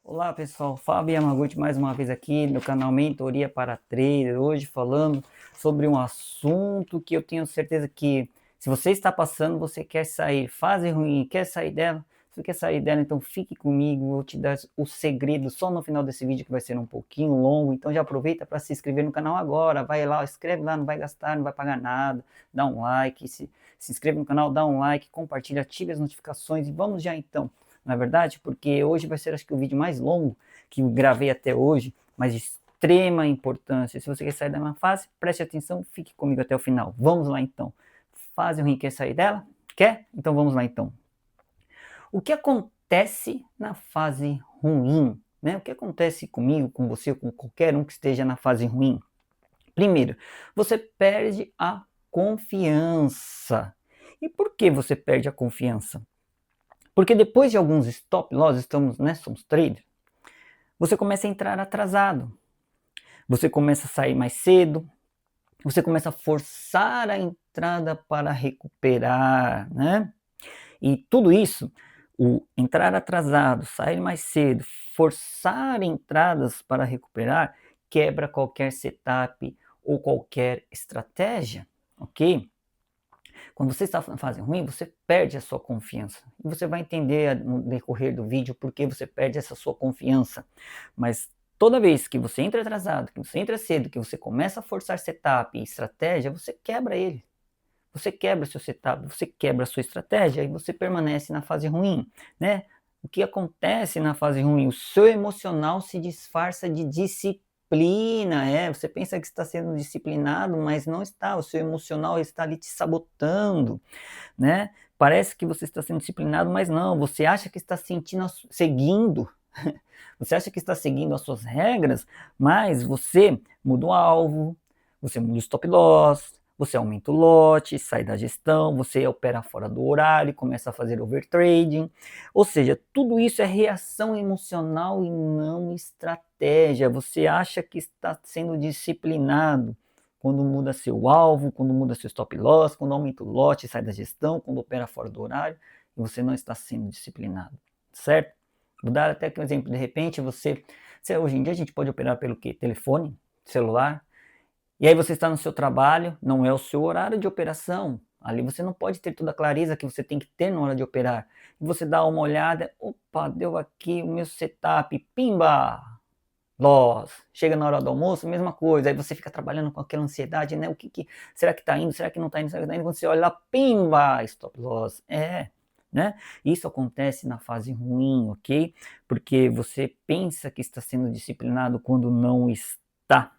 Olá pessoal, Fábio Yamaguchi mais uma vez aqui no canal Mentoria para Trader, hoje falando sobre um assunto que eu tenho certeza que se você está passando, você quer sair, fase ruim, quer sair dela, se você quer sair dela, então fique comigo, eu vou te dar o segredo só no final desse vídeo que vai ser um pouquinho longo, então já aproveita para se inscrever no canal agora, vai lá, escreve lá, não vai gastar, não vai pagar nada, dá um like, se inscreve no canal, dá um like, compartilha, ative as notificações e vamos já então. Na verdade, porque hoje vai ser acho que o vídeo mais longo que eu gravei até hoje, mas de extrema importância. Se você quer sair da minha fase, preste atenção, fique comigo até o final. Vamos lá então. Fase ruim, quer sair dela? Quer? Então vamos lá então. O que acontece na fase ruim? Né? O que acontece comigo, com você, com qualquer um que esteja na fase ruim? Primeiro, você perde a confiança. E por que você perde a confiança? Porque depois de alguns stop loss, somos traders, você começa a entrar atrasado, você começa a sair mais cedo, você começa a forçar a entrada para recuperar, né? E tudo isso, o entrar atrasado, sair mais cedo, forçar entradas para recuperar, quebra qualquer setup ou qualquer estratégia, ok? Quando você está na fase ruim, você perde a sua confiança. E você vai entender no decorrer do vídeo por que você perde essa sua confiança. Mas toda vez que você entra atrasado, que você entra cedo, que você começa a forçar setup e estratégia, você quebra ele. Você quebra seu setup, você quebra a sua estratégia e você permanece na fase ruim, né? O que acontece na fase ruim? O seu emocional se disfarça de disciplina, você pensa que está sendo disciplinado, mas não está, o seu emocional está ali te sabotando, né? Parece que você está sendo disciplinado, mas não, você acha que está seguindo, você acha que está seguindo as suas regras, mas você muda o alvo, você muda o stop loss, você aumenta o lote, sai da gestão, você opera fora do horário, começa a fazer overtrading. Ou seja, tudo isso é reação emocional e não estratégia. Você acha que está sendo disciplinado quando muda seu alvo, quando muda seu stop loss, quando aumenta o lote, sai da gestão, quando opera fora do horário, e você não está sendo disciplinado, certo? Vou dar até que um exemplo, de repente hoje em dia a gente pode operar pelo quê? Telefone, celular, e aí você está no seu trabalho, não é o seu horário de operação. Ali você não pode ter toda a clareza que você tem que ter na hora de operar. E você dá uma olhada, opa, deu aqui o meu setup, pimba, loss. Chega na hora do almoço, mesma coisa. Aí você fica trabalhando com aquela ansiedade, né? Será que está indo? Será que não está indo? Será que tá indo? Quando você olha lá, pimba, stop loss. Né? Isso acontece na fase ruim, ok? Porque você pensa que está sendo disciplinado quando não está.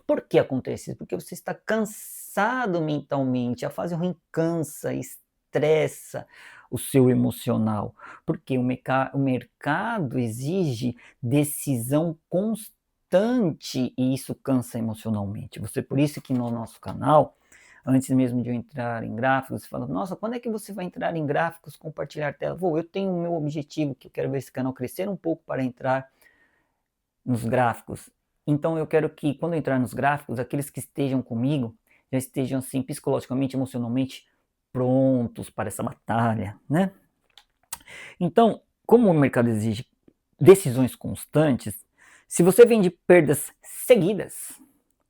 Por que acontece isso? Porque você está cansado mentalmente. A fase ruim cansa, estressa o seu emocional. Porque o mercado exige decisão constante e isso cansa emocionalmente. Por isso que no nosso canal, antes mesmo de eu entrar em gráficos, você fala, nossa, quando é que você vai entrar em gráficos, compartilhar tela? Eu tenho o meu objetivo, que eu quero ver esse canal crescer um pouco para entrar nos gráficos. Então eu quero que quando eu entrar nos gráficos, aqueles que estejam comigo já estejam assim psicologicamente, emocionalmente prontos para essa batalha, né? Então, como o mercado exige decisões constantes, se você vem de perdas seguidas,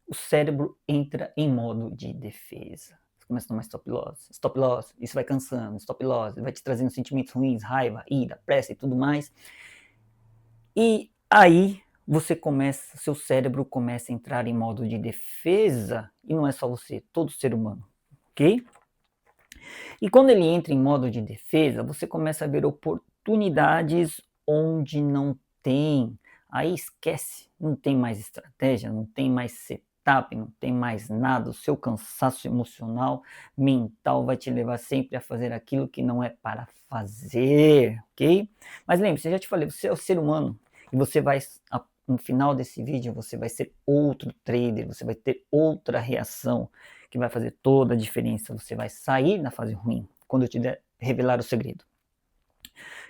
o cérebro entra em modo de defesa. Você começa a tomar stop loss, isso vai cansando, stop loss, vai te trazendo sentimentos ruins, raiva, ira, pressa e tudo mais. E aí seu cérebro começa a entrar em modo de defesa, e não é só você, todo ser humano, ok? E quando ele entra em modo de defesa, você começa a ver oportunidades onde não tem. Aí esquece, não tem mais estratégia, não tem mais setup, não tem mais nada. O seu cansaço emocional, mental vai te levar sempre a fazer aquilo que não é para fazer, ok? Mas lembre-se, eu já te falei, você é o ser humano e você vai, no final desse vídeo, você vai ser outro trader, você vai ter outra reação que vai fazer toda a diferença. Você vai sair da fase ruim quando eu te revelar o segredo.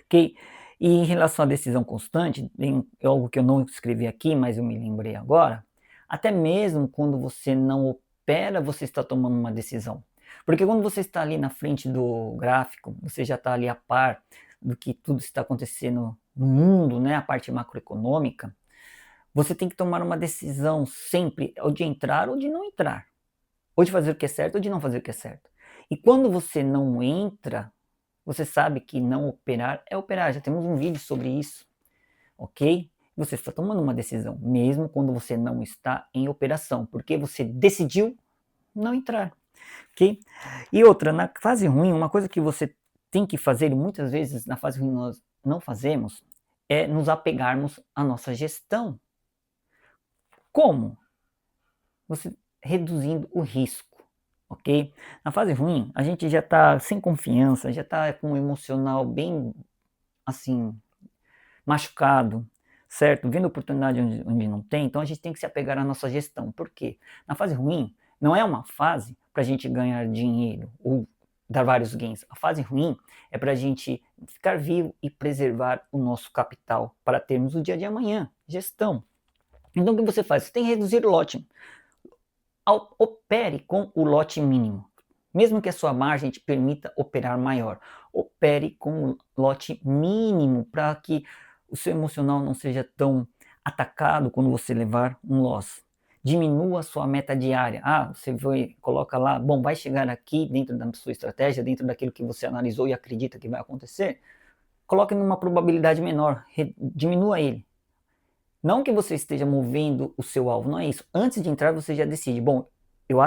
Ok? E em relação à decisão constante, tem algo que eu não escrevi aqui, mas eu me lembrei agora. Até mesmo quando você não opera, você está tomando uma decisão. Porque quando você está ali na frente do gráfico, você já está ali a par do que tudo está acontecendo no mundo, né, a parte macroeconômica, você tem que tomar uma decisão sempre, ou de entrar ou de não entrar. Ou de fazer o que é certo ou de não fazer o que é certo. E quando você não entra, você sabe que não operar é operar. Já temos um vídeo sobre isso, ok? Você está tomando uma decisão, mesmo quando você não está em operação, porque você decidiu não entrar, ok? E outra, na fase ruim, uma coisa que você tem que fazer, e muitas vezes na fase ruim nós não fazemos, é nos apegarmos à nossa gestão. Como? Você reduzindo o risco, ok? Na fase ruim, a gente já está sem confiança, já está com o emocional bem, assim, machucado, certo? Vendo oportunidade onde não tem, então a gente tem que se apegar à nossa gestão. Por quê? Na fase ruim, não é uma fase para a gente ganhar dinheiro ou dar vários gains. A fase ruim é para a gente ficar vivo e preservar o nosso capital para termos o dia de amanhã. Gestão. Então o que você faz? Você tem que reduzir o lote. Opere com o lote mínimo. Mesmo que a sua margem te permita operar maior, opere com o lote mínimo para que o seu emocional não seja tão atacado quando você levar um loss. Diminua a sua meta diária. Você coloca lá, bom, vai chegar aqui dentro da sua estratégia, dentro daquilo que você analisou e acredita que vai acontecer. Coloque numa probabilidade menor, diminua ele. Não que você esteja movendo o seu alvo, não é isso. Antes de entrar, você já decide. Bom, eu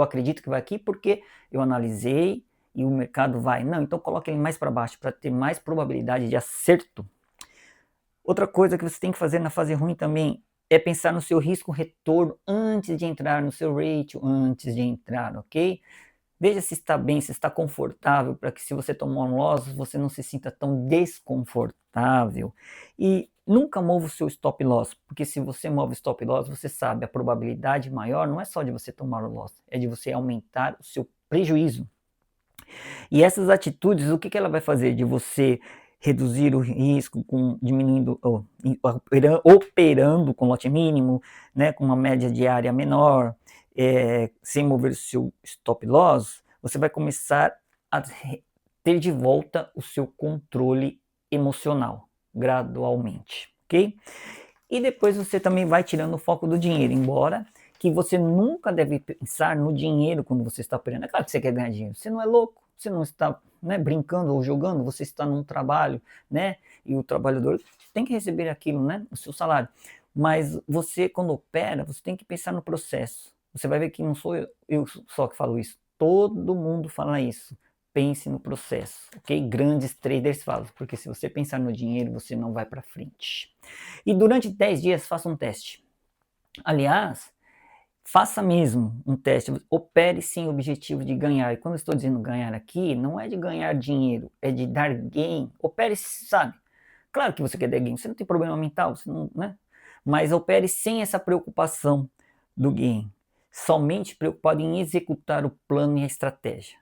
acredito que vai aqui porque eu analisei e o mercado vai. Não, então coloque ele mais para baixo para ter mais probabilidade de acerto. Outra coisa que você tem que fazer na fase ruim também é pensar no seu risco-retorno antes de entrar, no seu ratio antes de entrar, ok? Veja se está bem, se está confortável, para que se você tomar um loss, você não se sinta tão desconfortável. E nunca mova o seu stop loss, porque se você move o stop loss, você sabe, a probabilidade maior não é só de você tomar o loss, é de você aumentar o seu prejuízo. E essas atitudes, o que ela vai fazer? De você reduzir o risco, diminuindo, operando com lote mínimo, né, com uma média diária menor, sem mover o seu stop loss, você vai começar a ter de volta o seu controle emocional, gradualmente, ok? E depois você também vai tirando o foco do dinheiro, embora que você nunca deve pensar no dinheiro quando você está operando. É claro que você quer ganhar dinheiro, você não é louco, você não está, né, brincando ou jogando, você está num trabalho, né, e o trabalhador tem que receber aquilo, né, o seu salário. Mas você, quando opera, você tem que pensar no processo. Você vai ver que não sou eu só que falo isso, todo mundo fala isso. Pense no processo, ok? Grandes traders falam, porque se você pensar no dinheiro, você não vai para frente. E durante 10 dias, faça um teste. Aliás, faça mesmo um teste. Opere sem o objetivo de ganhar. E quando eu estou dizendo ganhar aqui, não é de ganhar dinheiro, é de dar gain. Opere, sabe? Claro que você quer dar gain, você não tem problema mental, você não, né? Mas opere sem essa preocupação do gain. Somente preocupado em executar o plano e a estratégia.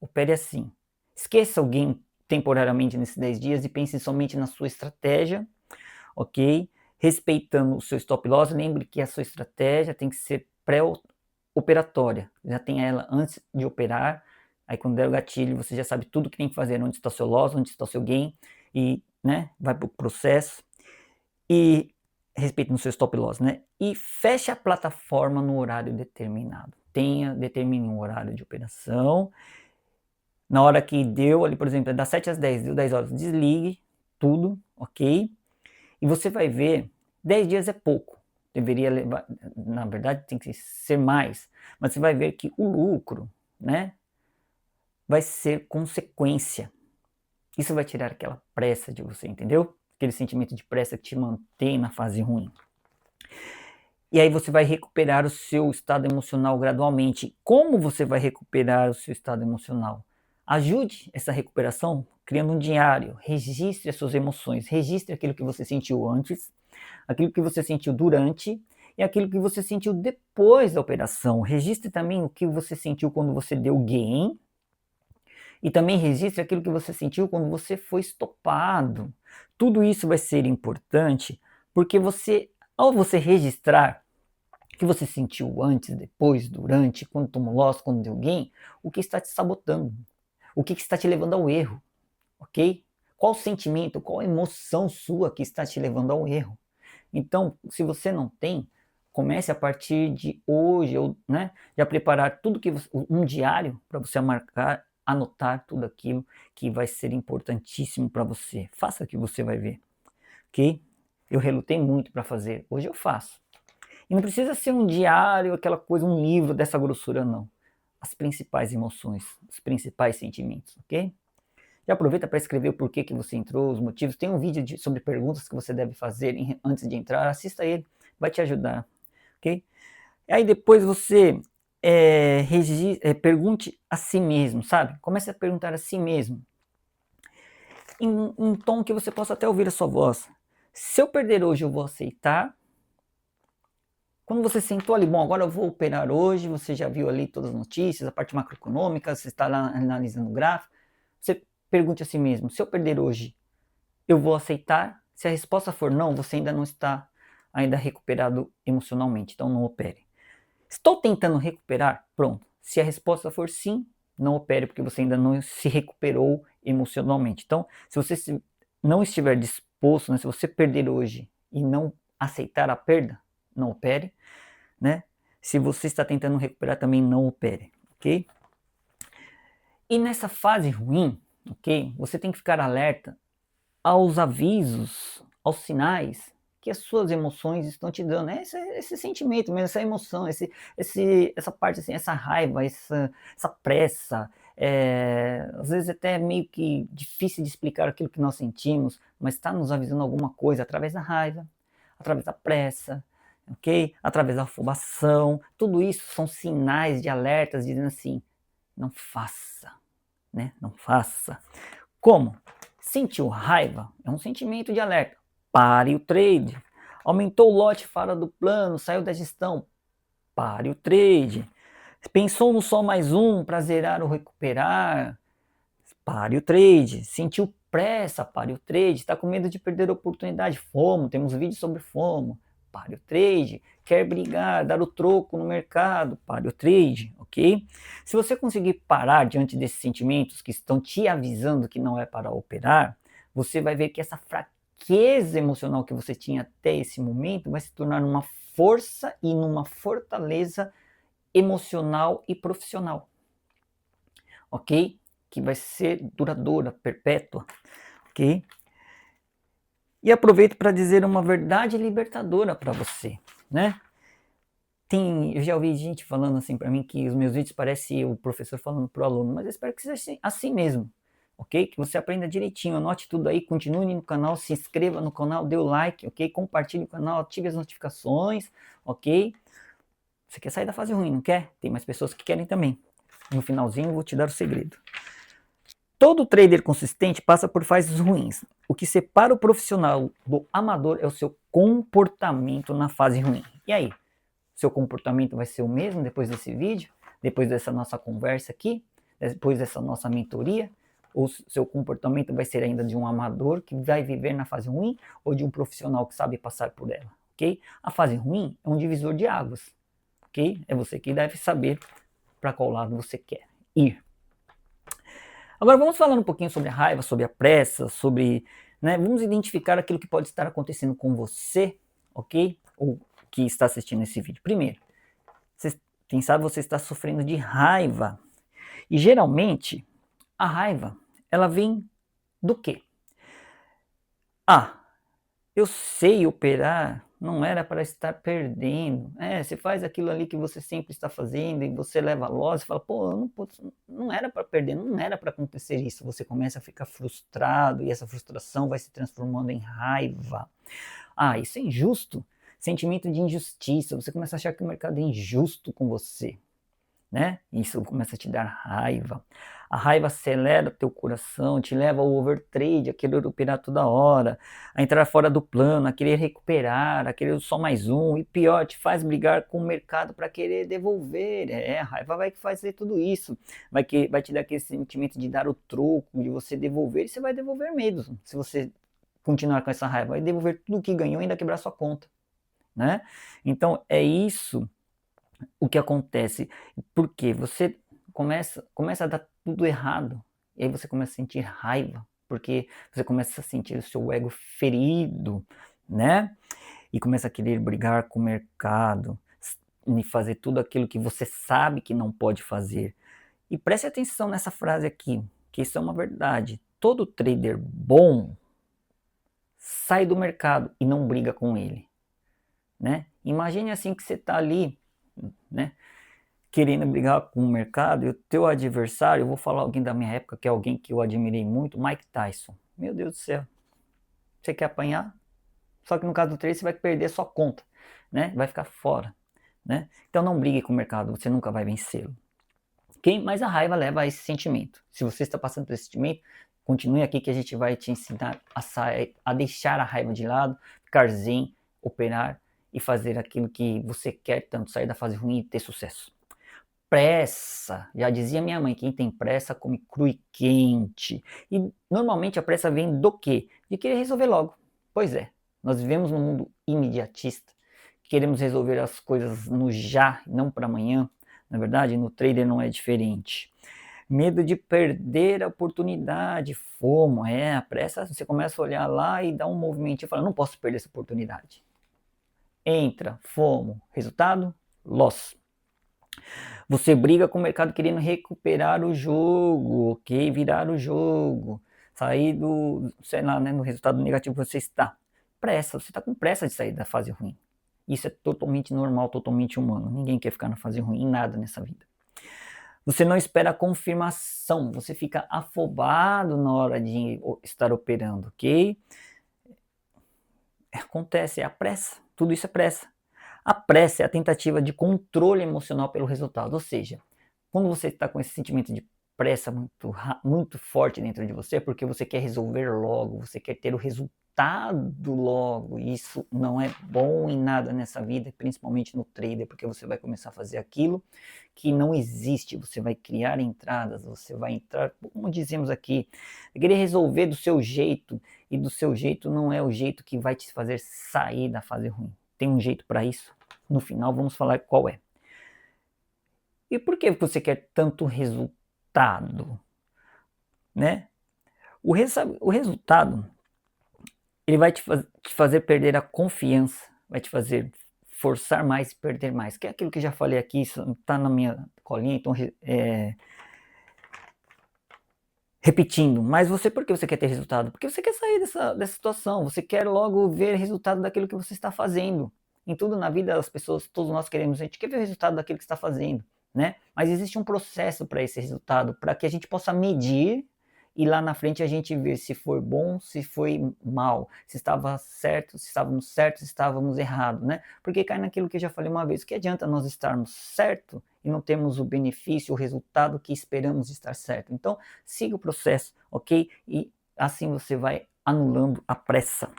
Opere assim. Esqueça o gain temporariamente nesses 10 dias e pense somente na sua estratégia, ok? Respeitando o seu stop loss, lembre que a sua estratégia tem que ser pré-operatória. Já tenha ela antes de operar. Aí quando der o gatilho, você já sabe tudo que tem que fazer, onde está o seu loss, onde está o seu gain, e, né, vai para o processo. E respeite no seu stop loss, né? E feche a plataforma no horário determinado. Determine um horário de operação. Na hora que deu ali, por exemplo, é das 7 às 10, deu 10 horas, desligue tudo, ok? E você vai ver, 10 dias é pouco, deveria levar, na verdade tem que ser mais, mas você vai ver que o lucro, né, vai ser consequência. Isso vai tirar aquela pressa de você, entendeu? Aquele sentimento de pressa que te mantém na fase ruim. E aí você vai recuperar o seu estado emocional gradualmente. Como você vai recuperar o seu estado emocional? Ajude essa recuperação criando um diário. Registre as suas emoções. Registre aquilo que você sentiu antes, aquilo que você sentiu durante e aquilo que você sentiu depois da operação. Registre também o que você sentiu quando você deu gain e também registre aquilo que você sentiu quando você foi estopado. Tudo isso vai ser importante porque ao você registrar o que você sentiu antes, depois, durante, quando tomou loss, quando deu gain, o que está te sabotando, o que está te levando ao erro, ok? qual sentimento, qual emoção sua que está te levando ao erro. Então, se você não tem, comece a partir de hoje, ou, né, já preparar tudo que um diário para você marcar, anotar tudo aquilo que vai ser importantíssimo para você. Faça que você vai ver, ok? Eu relutei muito para fazer, hoje eu faço. E não precisa ser um diário, aquela coisa, um livro dessa grossura, não. As principais emoções, os principais sentimentos, ok? Já aproveita para escrever o porquê que você entrou, os motivos. Tem um vídeo sobre perguntas que você deve fazer antes de entrar. Assista ele, vai te ajudar, ok? Aí depois você pergunte a si mesmo, sabe? Comece a perguntar a si mesmo, em um tom que você possa até ouvir a sua voz. Se eu perder hoje, eu vou aceitar? Quando você sentou ali, bom, agora eu vou operar hoje, você já viu ali todas as notícias, a parte macroeconômica, você está lá analisando o gráfico, você pergunte a si mesmo, se eu perder hoje, eu vou aceitar? Se a resposta for não, você ainda não está ainda recuperado emocionalmente, então não opere. Estou tentando recuperar? Pronto. Se a resposta for sim, não opere, porque você ainda não se recuperou emocionalmente. Então, se você não estiver disposto, né, se você perder hoje e não aceitar a perda, não opere, né? Se você está tentando recuperar, também não opere, ok? E nessa fase ruim, ok? Você tem que ficar alerta aos avisos, aos sinais que as suas emoções estão te dando. Esse sentimento mesmo, essa emoção, essa parte assim, essa raiva, essa pressa, às vezes até meio que difícil de explicar aquilo que nós sentimos, mas está nos avisando alguma coisa através da raiva, através da pressa, ok? Através da afobação. Tudo isso são sinais de alertas dizendo assim, não faça, né? Não faça. Como? Sentiu raiva? É um sentimento de alerta. Pare o trade. Aumentou o lote fora do plano, saiu da gestão. Pare o trade. Pensou no só mais um para zerar ou recuperar. Pare o trade. Sentiu pressa? Pare o trade. Está com medo de perder a oportunidade? FOMO, temos vídeos sobre FOMO. Pare o trade. Quer brigar, dar o troco no mercado? Pare o trade, ok? Se você conseguir parar diante desses sentimentos que estão te avisando que não é para operar, você vai ver que essa fraqueza emocional que você tinha até esse momento vai se tornar numa força e numa fortaleza emocional e profissional, ok? Que vai ser duradoura, perpétua, ok? E aproveito para dizer uma verdade libertadora para você, né? Eu já ouvi gente falando assim para mim que os meus vídeos parecem o professor falando para o aluno, mas eu espero que seja assim mesmo, ok? Que você aprenda direitinho, anote tudo aí, continue no canal, se inscreva no canal, dê o like, ok? Compartilhe o canal, ative as notificações, ok? Você quer sair da fase ruim, não quer? Tem mais pessoas que querem também. No finalzinho eu vou te dar o segredo. Todo trader consistente passa por fases ruins. O que separa o profissional do amador é o seu comportamento na fase ruim. E aí? Seu comportamento vai ser o mesmo depois desse vídeo? Depois dessa nossa conversa aqui? Depois dessa nossa mentoria? Ou seu comportamento vai ser ainda de um amador que vai viver na fase ruim ou de um profissional que sabe passar por ela? Ok? A fase ruim é um divisor de águas. Ok? É você que deve saber para qual lado você quer ir. Agora vamos falar um pouquinho sobre a raiva, sobre a pressa, sobre, né, vamos identificar aquilo que pode estar acontecendo com você, ok? Ou que está assistindo esse vídeo. Primeiro, quem sabe você está sofrendo de raiva. E geralmente, a raiva, ela vem do quê? Eu sei operar, não era para estar perdendo. Você faz aquilo ali que você sempre está fazendo e você leva a loss e fala, pô, não era para perder, não era para acontecer isso. Você começa a ficar frustrado e essa frustração vai se transformando em raiva. Isso é injusto. Sentimento de injustiça. Você começa a achar que o mercado é injusto com você, né? Isso começa a te dar raiva. A raiva acelera teu coração, te leva ao overtrade, a querer operar toda hora, a entrar fora do plano, a querer recuperar, a querer só mais um, e pior, te faz brigar com o mercado para querer devolver. A raiva vai fazer tudo isso, vai te dar aquele sentimento de dar o troco, de você devolver, e você vai devolver mesmo, se você continuar com essa raiva, vai devolver tudo que ganhou e ainda quebrar sua conta, né? Então é isso o que acontece, porque você começa a dar tudo errado, e aí você começa a sentir raiva, porque você começa a sentir o seu ego ferido, né? E começa a querer brigar com o mercado, e fazer tudo aquilo que você sabe que não pode fazer. E preste atenção nessa frase aqui, que isso é uma verdade. Todo trader bom sai do mercado e não briga com ele, né? Imagine assim que você está ali, né, querendo brigar com o mercado e o teu adversário, eu vou falar alguém da minha época, que é alguém que eu admirei muito, Mike Tyson. Meu Deus do céu, você quer apanhar? Só que no caso do trade você vai perder sua conta, né? Vai ficar fora, né? Então não brigue com o mercado, você nunca vai vencê-lo. Mas a raiva leva a esse sentimento. Se você está passando por esse sentimento, continue aqui que a gente vai te ensinar a deixar a raiva de lado, ficar zen, operar e fazer aquilo que você quer tanto, sair da fase ruim e ter sucesso. Pressa, já dizia minha mãe, quem tem pressa come cru e quente. E normalmente a pressa vem do quê? De querer resolver logo. Pois é, nós vivemos num mundo imediatista, queremos resolver as coisas no já, não para amanhã. Na verdade, no trader não é diferente. Medo de perder a oportunidade, FOMO, a pressa, você começa a olhar lá e dá um movimento e fala, não posso perder essa oportunidade. Entra, FOMO, resultado, loss. Você briga com o mercado querendo recuperar o jogo, ok? Virar o jogo, sair do, sei lá, né, no resultado negativo que você está. Pressa, você está com pressa de sair da fase ruim. Isso é totalmente normal, totalmente humano. Ninguém quer ficar na fase ruim em nada nessa vida. Você não espera a confirmação, você fica afobado na hora de estar operando, ok? Acontece, é a pressa, tudo isso é pressa. A pressa é a tentativa de controle emocional pelo resultado, ou seja, quando você está com esse sentimento de pressa muito forte dentro de você, é porque você quer resolver logo, você quer ter o resultado logo, e isso não é bom em nada nessa vida, principalmente no trader, porque você vai começar a fazer aquilo que não existe, você vai criar entradas, você vai entrar, como dizemos aqui, querer resolver do seu jeito, e do seu jeito não é o jeito que vai te fazer sair da fase ruim. Tem um jeito para isso? No final vamos falar qual é. E por que você quer tanto resultado? Né? O resultado ele vai te fazer perder a confiança, vai te fazer forçar mais e perder mais. Que é aquilo que já falei aqui, isso está na minha colinha, então repetindo. Mas você, por que você quer ter resultado? Porque você quer sair dessa situação, você quer logo ver resultado daquilo que você está fazendo. Em tudo na vida, as pessoas, todos nós queremos, a gente quer ver o resultado daquilo que está fazendo, né? Mas existe um processo para esse resultado, para que a gente possa medir e lá na frente a gente ver se foi bom, se foi mal, se estava certo, se estávamos certos, se estávamos errados, né? Porque cai naquilo que eu já falei uma vez, o que adianta nós estarmos certo e não termos o benefício, o resultado que esperamos estar certo? Então, siga o processo, ok? E assim você vai anulando a pressa.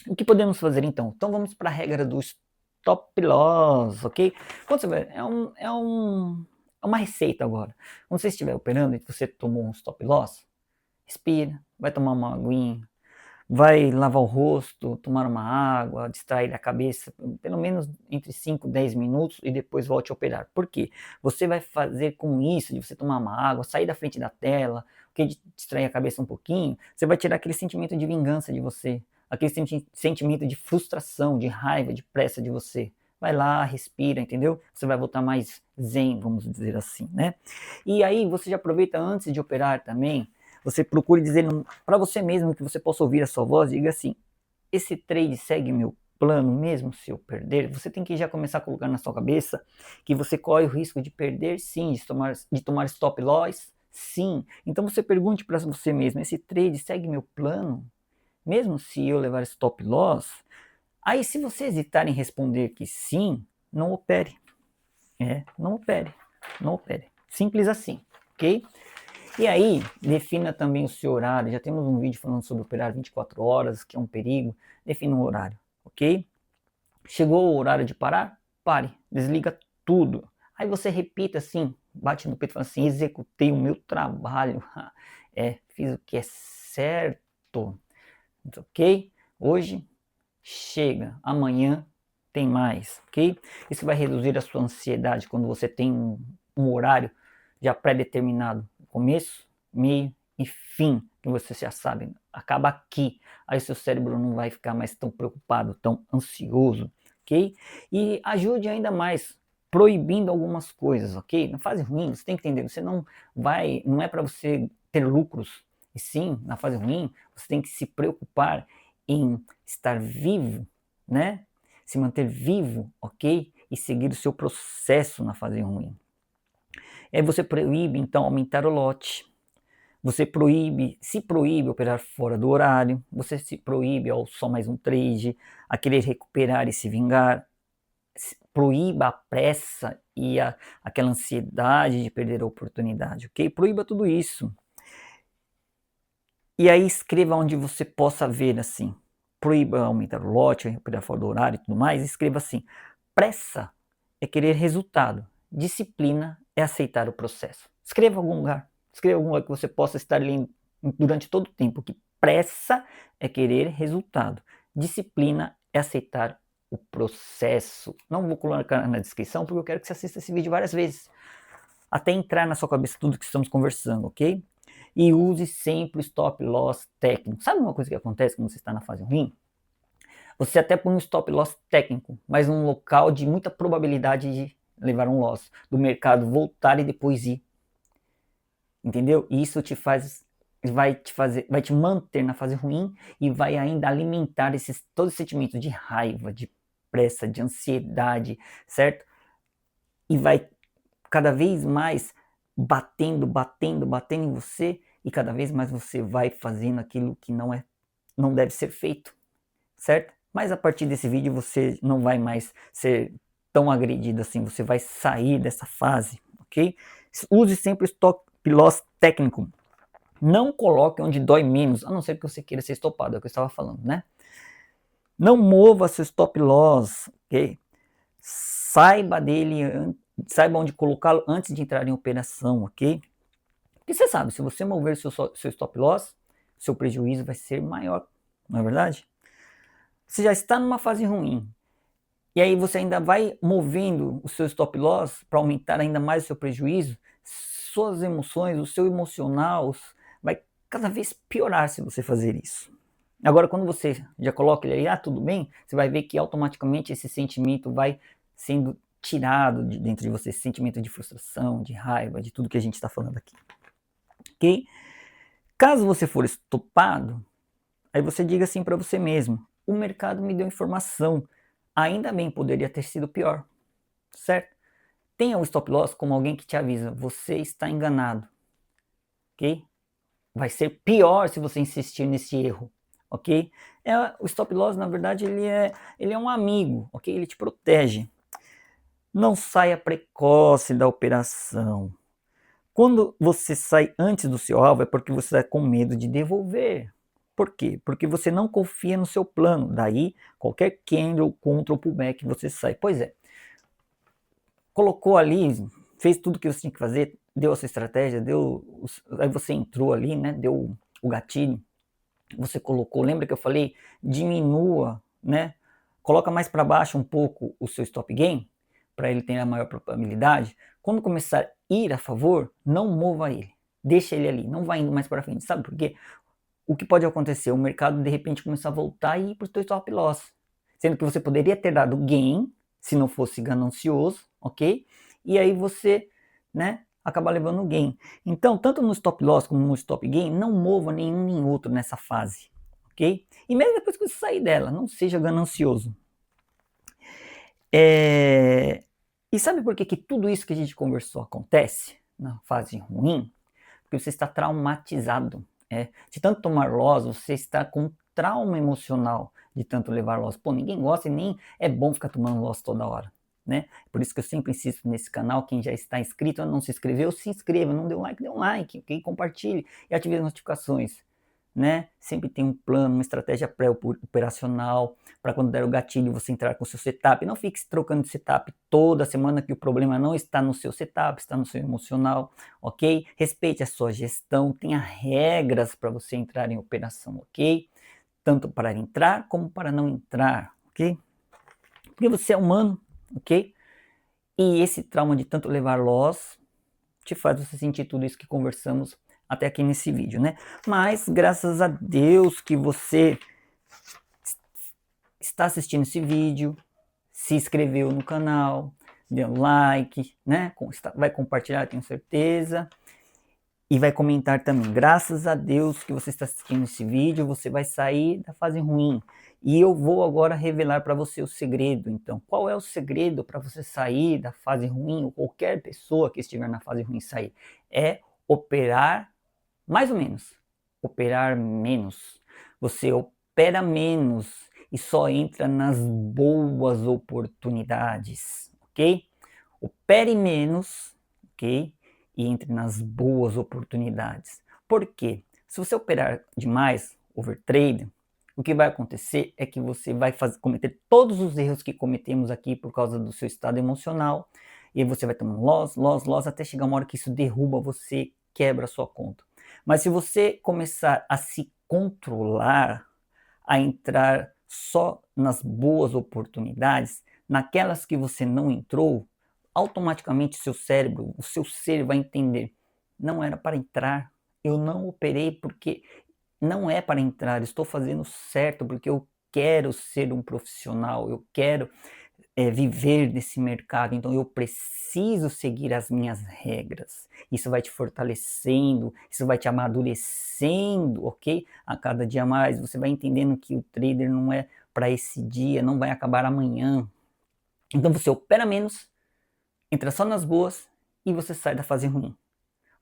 O que podemos fazer então? Então vamos para a regra do stop loss, ok? Quando você vai, é uma receita agora. Quando você estiver operando e você tomou um stop loss, respira, vai tomar uma aguinha, vai lavar o rosto, tomar uma água, distrair a cabeça, pelo menos entre 5 e 10 minutos e depois volte a operar. Por quê? Você vai fazer com isso, de você tomar uma água, sair da frente da tela, de distrair a cabeça um pouquinho, você vai tirar aquele sentimento de vingança de você, aquele sentimento de frustração, de raiva, de pressa de você. Vai lá, respira, entendeu? Você vai voltar mais zen, vamos dizer assim, né? E aí você já aproveita antes de operar também, você procure dizer para você mesmo que você possa ouvir a sua voz, diga assim, esse trade segue meu plano mesmo se eu perder? Você tem que já começar a colocar na sua cabeça que você corre o risco de perder sim, de tomar stop loss sim. Então você pergunte para você mesmo, esse trade segue meu plano? Mesmo se eu levar stop loss? Aí se você hesitar em responder que sim, não opere. Não opere. Não opere. Simples assim, ok? E aí, defina também o seu horário. Já temos um vídeo falando sobre operar 24 horas, que é um perigo. Defina um horário, ok? Chegou o horário de parar? Pare, desliga tudo. Aí você repita assim, bate no peito e fala assim, executei o meu trabalho. Fiz o que é certo. Ok? Hoje chega, amanhã tem mais, ok? Isso vai reduzir a sua ansiedade quando você tem um horário já pré-determinado, começo, meio e fim, e você já sabe, acaba aqui. Aí seu cérebro não vai ficar mais tão preocupado, tão ansioso, ok? E ajude ainda mais proibindo algumas coisas, ok? Na fase ruim, você tem que entender, você não é para você ter lucros, e sim, na fase ruim, você tem que se preocupar em estar vivo, né? Se manter vivo, ok? E seguir o seu processo na fase ruim. E aí você proíbe, então, aumentar o lote. Você se proíbe operar fora do horário. Você se proíbe ao só mais um trade, a querer recuperar e se vingar. Proíba a pressa e aquela ansiedade de perder a oportunidade, ok? Proíba tudo isso. E aí escreva onde você possa ver assim. Proíba aumentar o lote, recuperar fora do horário e tudo mais. Escreva assim: pressa é querer resultado. Disciplina é aceitar o processo. Escreva em algum lugar. Escreva em algum lugar que você possa estar lendo durante todo o tempo. Que pressa é querer resultado. Disciplina é aceitar o processo. Não vou colocar na descrição porque eu quero que você assista esse vídeo várias vezes. Até entrar na sua cabeça tudo que estamos conversando, ok? E use sempre o stop loss técnico. Sabe uma coisa que acontece quando você está na fase ruim? Você até põe um stop loss técnico, mas num local de muita probabilidade de levar um loss, do mercado voltar e depois ir. Entendeu? E isso vai te manter na fase ruim e vai ainda alimentar todo esse sentimento de raiva, de pressa, de ansiedade, certo? E vai cada vez mais batendo em você e cada vez mais você vai fazendo aquilo que não deve ser feito, certo? Mas a partir desse vídeo você não vai mais ser tão agredido assim, você vai sair dessa fase, ok? Use sempre o stop loss técnico. Não coloque onde dói menos, a não ser que você queira ser estopado, é o que eu estava falando, né? Não mova seu stop loss, ok? Saiba onde colocá-lo antes de entrar em operação, ok? Porque você sabe, se você mover seu stop loss, seu prejuízo vai ser maior, não é verdade? Você já está numa fase ruim, e aí você ainda vai movendo o seu stop loss para aumentar ainda mais o seu prejuízo, suas emoções, o seu emocional vai cada vez piorar se você fazer isso. Agora, quando você já coloca ele aí, tudo bem, você vai ver que automaticamente esse sentimento vai sendo tirado de dentro de você, esse sentimento de frustração, de raiva, de tudo que a gente está falando aqui. Ok? Caso você for estopado, aí você diga assim para você mesmo: o mercado me deu informação, ainda bem, poderia ter sido pior, certo? Tenha o stop loss como alguém que te avisa: você está enganado, ok? Vai ser pior se você insistir nesse erro, ok? O stop loss, na verdade, ele é um amigo, ok? Ele te protege. Não saia precoce da operação. Quando você sai antes do seu alvo é porque você está com medo de devolver. Por quê? Porque você não confia no seu plano. Daí, qualquer candle contra o pullback você sai. Pois é. Colocou ali, fez tudo que você tinha que fazer, deu a sua estratégia, aí você entrou ali, né? Deu o gatilho. Você colocou, lembra que eu falei? Diminua, né? Coloca mais para baixo um pouco o seu stop gain, para ele ter a maior probabilidade. Quando começar a ir a favor, não mova ele. Deixa ele ali, não vai indo mais para frente. Sabe por quê? O que pode acontecer? O mercado de repente começar a voltar e ir para o seu stop loss. Sendo que você poderia ter dado gain, se não fosse ganancioso, ok? E aí você, né, acaba levando o gain. Então, tanto no stop loss como no stop gain, não mova nenhum nem outro nessa fase, ok? E mesmo depois que você sair dela, não seja ganancioso. E sabe por que tudo isso que a gente conversou acontece na fase ruim? Porque você está traumatizado. De tanto tomar loss, você está com trauma emocional de tanto levar loss. Pô, ninguém gosta e nem é bom ficar tomando loss toda hora, né? Por isso que eu sempre insisto nesse canal, quem já está inscrito, não se inscreveu, se inscreva, não deu like, dê um like, ok? Compartilhe e ative as notificações, né? Sempre tem um plano, uma estratégia pré-operacional para quando der o gatilho você entrar com o seu setup. Não fique trocando de setup toda semana, que o problema não está no seu setup, está no seu emocional, ok? Respeite a sua gestão, tenha regras para você entrar em operação, ok? Tanto para entrar como para não entrar, ok? Porque você é humano, ok? E esse trauma de tanto levar loss te faz você sentir tudo isso que conversamos até aqui nesse vídeo, né? Mas graças a Deus que você está assistindo esse vídeo, se inscreveu no canal, deu like, né? Vai compartilhar, tenho certeza. E vai comentar também. Graças a Deus que você está assistindo esse vídeo, você vai sair da fase ruim. E eu vou agora revelar para você o segredo. Então, qual é o segredo para você sair da fase ruim, ou qualquer pessoa que estiver na fase ruim sair? É operar mais ou menos. Operar menos. Você opera menos e só entra nas boas oportunidades, ok? Opere menos, ok? E entre nas boas oportunidades. Por quê? Se você operar demais, overtrade, o que vai acontecer é que você vai cometer todos os erros que cometemos aqui por causa do seu estado emocional, e você vai tomar loss, até chegar uma hora que isso derruba você, quebra a sua conta. Mas se você começar a se controlar, a entrar só nas boas oportunidades, naquelas que você não entrou, automaticamente seu cérebro, o seu ser vai entender, não era para entrar, eu não operei porque não é para entrar, estou fazendo certo porque eu quero ser um profissional, eu quero viver nesse mercado, então eu preciso seguir as minhas regras. Isso vai te fortalecendo, isso vai te amadurecendo, ok? A cada dia mais, você vai entendendo que o trader não é para esse dia, não vai acabar amanhã. Então você opera menos, entra só nas boas e você sai da fase ruim.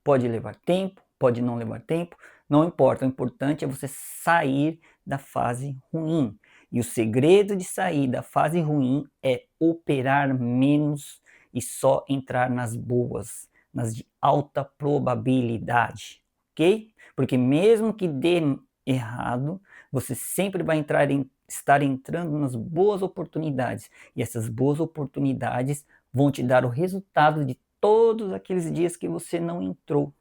Pode levar tempo, pode não levar tempo, não importa. O importante é você sair da fase ruim. E o segredo de sair da fase ruim é operar menos e só entrar nas boas, nas de alta probabilidade, ok? Porque mesmo que dê errado, você sempre vai estar entrando nas boas oportunidades. E essas boas oportunidades vão te dar o resultado de todos aqueles dias que você não entrou.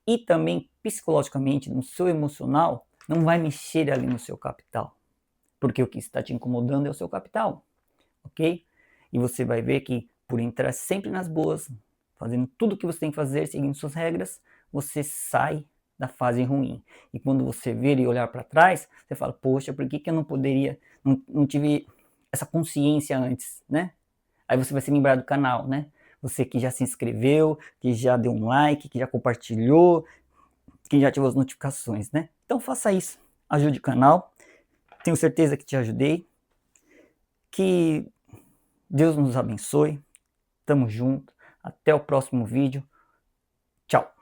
E também, psicologicamente, no seu emocional, não vai mexer ali no seu capital. Porque o que está te incomodando é o seu capital, ok? E você vai ver que por entrar sempre nas boas, fazendo tudo o que você tem que fazer, seguindo suas regras, você sai da fase ruim. E quando você ver e olhar para trás, você fala, poxa, por que eu não poderia, não tive essa consciência antes, né? Aí você vai se lembrar do canal, né? Você que já se inscreveu, que já deu um like, que já compartilhou, que já ativou as notificações, né? Então faça isso, ajude o canal. Tenho certeza que te ajudei. Que Deus nos abençoe. Tamo junto. Até o próximo vídeo. Tchau.